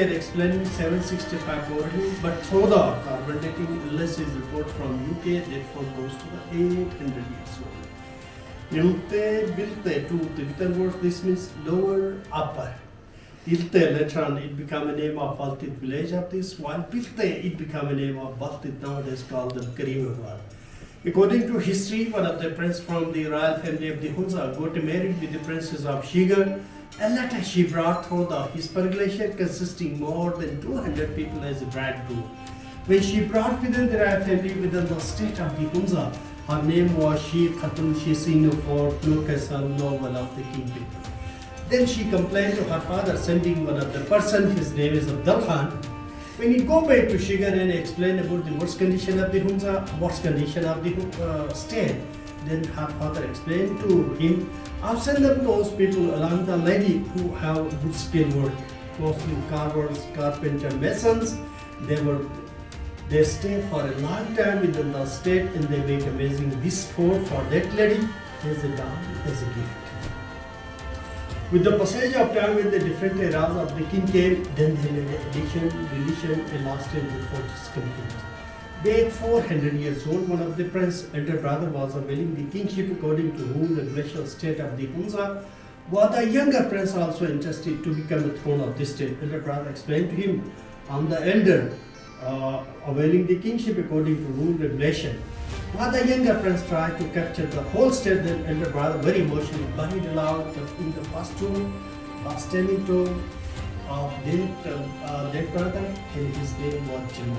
were explaining 765 origin, but through the carbon dating illnesses report from UK, therefore goes to the 800 years old. Ilte Bilte to the Vital words, this means lower upper. Ilte later on it became a name of Altit village of this, while Bilte it became a name of Baltit, nowadays called the Karimabad. According to history, one of the princes from the royal family of the Hunza got married with the princess of Shigar, and later she brought through the Hisper glacier consisting more than 200 people as a bridegroom. When she brought within the royal family within the state of the Hunza, her name was She Khatun Shisino for Nukasal novel of the king people. Then she complained to her father, sending one of the person, his name is Abdul Khan. When you go back to Shigar and explain about the worst condition of the Hunza, worst condition of the state, then her father explained to him, I'll send them those people along the lady who have good skill work, mostly carvers, carpenter, masons. They stay for a long time within the state and they make amazing this fort for that lady as a dowry, as a gift. With the passage of time when the different eras of the king came, then they made addition, deletion, and last time the fort is complete. Being 400 years old, one of the prince's elder brother was availing the kingship according to whom the glacial state of the Hunza, while the younger prince also interested to become the throne of this state. Elder brother explained to him, I'm the elder, availing the kingship according to rule regulation. While the younger prince tried to capture the whole state, the elder brother very emotionally buried aloud in the first tomb, standing tomb of that brother, and his name was Jamal.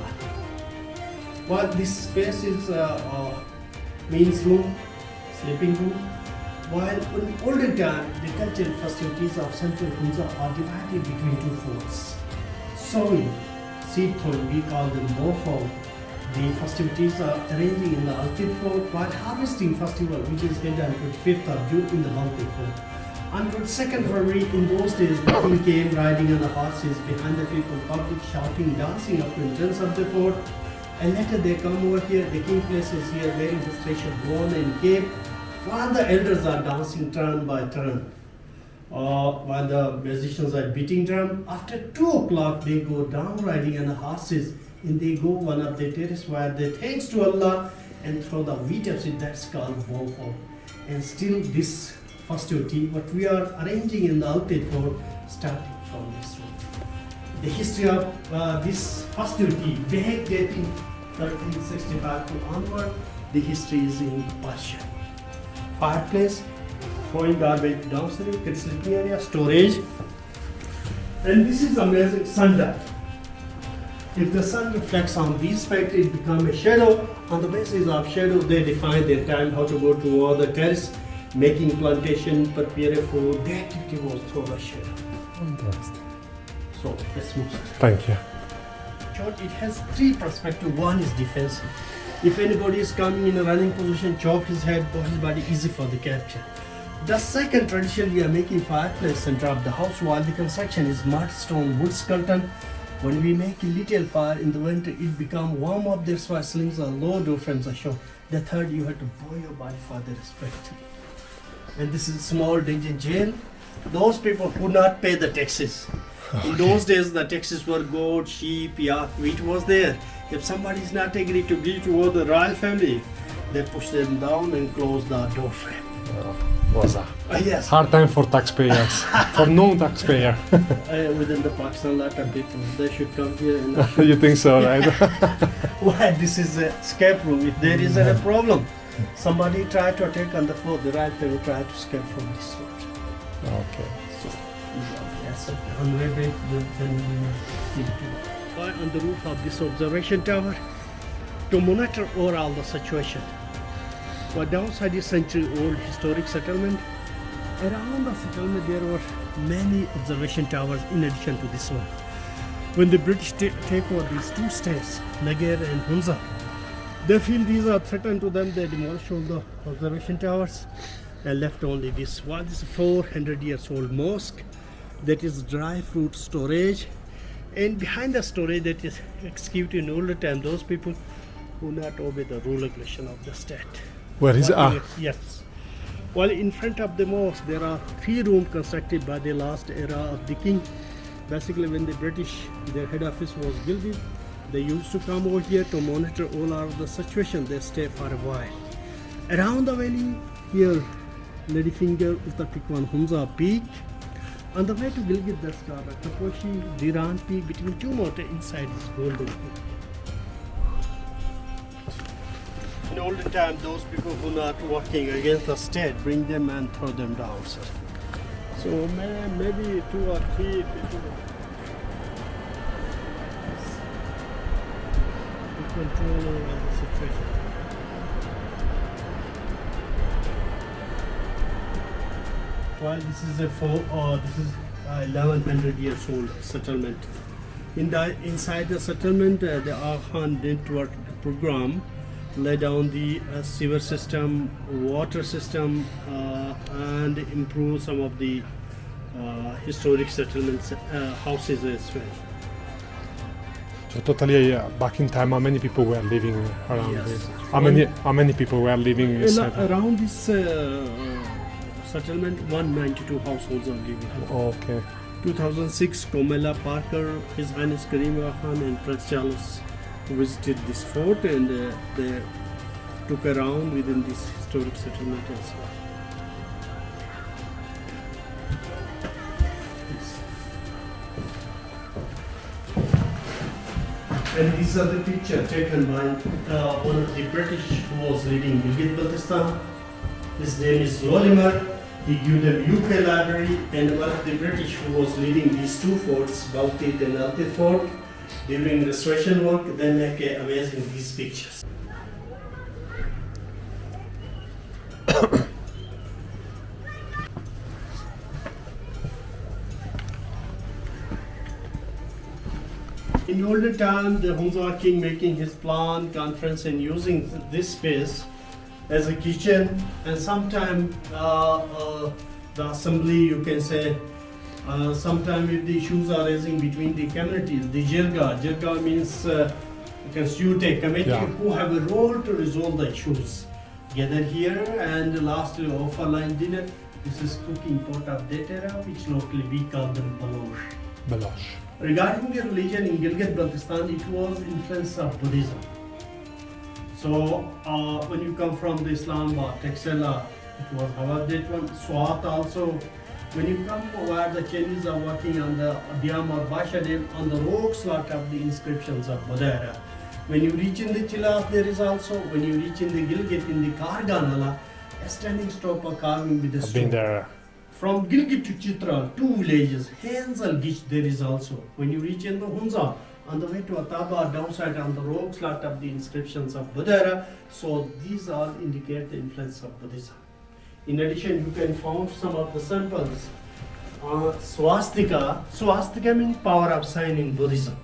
While this space is means room, sleeping room, while in olden time the cultural festivities of central Hunza are divided between two forts. Sowing, seed throwing, we call them Mofo. The festivities are arranging in the Altit Fort, while harvesting festival, which is held on 25th of June in the Baltit Fort. On 2nd February, in those days, the king came riding on the horses behind the people, public shouting, dancing up to the entrance of the fort. And later they come over here, the king places here wearing his special gown and cape, while the elders are dancing turn by turn. While the musicians are beating drum. After 2 o'clock, they go down riding on the horses and they go one of the terrace where they thanks to Allah and throw the wheat of it, that's called Bofo. And still this festivity, what we are arranging in the Altit Fort, starting from this one. The history of this festivity, back dating 1365 to onward, the history is in Persia. Fireplace, throwing garbage downstairs, kids sleeping area, storage. And this is amazing sundial. If the sun reflects on these specters, it becomes a shadow. On the basis of shadow, they define their time, how to go to all the terrace, making plantation, prepare food. The activity was through the shadow. Fantastic. So let's move. Thank you. Short, it has 3 perspectives. One is defense. If anybody is coming in a running position, chop his head or his body, easy for the capture. The second tradition, we are making fireplace center of the house, while the construction is mud, stone, wood skeleton. When we make a little fire in the winter, it becomes warm up. That's why slings are low, difference are shown. The third, you have to boil your body for the respect. And this is a small dungeon jail. Those people who not pay the taxes. In those days, the taxes were goat, sheep, yak, wheat was there. If somebody is not agreed to give to the royal family, they push them down and close the door frame. Was a Yes. hard time for taxpayers, for non-taxpayer. Within the Pakistan, lot of people, they should come here. And You think so, right? Why this is a escape room? If there is a problem, somebody try to attack on the floor, the right family try to escape from this fort. Okay. So, yes, on the way back, then we will see it. On the roof of this observation tower to monitor overall the situation. Well, downside is century-old historic settlement. Around the settlement, there were many observation towers in addition to this one. When the British take over these 2 states, Nagar and Hunza, they feel these are threatened to them. They demolish all the observation towers and left only this one. This is a 400 years old mosque that is dry fruit storage. And behind the storage that is executed in older time, those people who not obey the rule regulation of the state. Where is Yes. While in front of the mosque, there are 3 rooms constructed by the last era of the king. Basically, when the British, their head office was Gilgit, they used to come over here to monitor all of the situation. They stay for a while. Around the valley, here, Ladyfinger, Uttar Pikwan, Hunza Peak. On the way to Gilgit, that's called Kaposhi, Diran Peak. Between two mountains, inside is Golden Peak. In olden time, those people who are not working against the state, bring them and throw them down, sir. So maybe 2 or 3 people to control the situation. Well, this is this is 1100 years old settlement. Inside the settlement, the Arhan network program lay down the sewer system, water system, and improve some of the historic settlements, houses as well. So totally back in time, how many people were living around Yes. this? How many people were living inside? Around this settlement, 192 households are living. Okay. 2006, Komela Parker, His Highness Karimabad and Prince Charles visited this fort, and they took around within this historic settlement as well. And these are the pictures taken by one of the British who was leading Gilgit Baltistan. His name is Lorimer. He gave them UK library, and one of the British who was leading these two forts, Baltit and Altit Fort, during restoration work. They make amazing these pictures. In older time, the Hunza king making his plan, conference, and using this space as a kitchen, and sometime the assembly, you can say, sometime if the issues are raising between the communities, the jirga means constitute a committee who have a role to resolve the issues. Gather here, and lastly offer line dinner. This is cooking pot of Detera, which locally we call them balosh. Balosh. Regarding the religion in Gilgit-Baltistan, it was influence of Buddhism. So when you come from the Islamabad, Texela, it was Hawadet one, Swat also. When you come where the Chinese are working on the Diam or Bashadim, on the rocks lot of the inscriptions of Buddha. When you reach in the Chilas, there is also, when you reach in the Gilgit, in the Karganala, a standing stop of carving with the I've stone. been there. From Gilgit to Chitral, 2 villages, Hansel Gish there is also. When you reach in the Hunza, on the way to Ataba, downside on the rocks, lot of the inscriptions of Buddha. So these all indicate the influence of Buddhism. In addition, you can find some of the samples. Swastika means power of sign in Buddhism.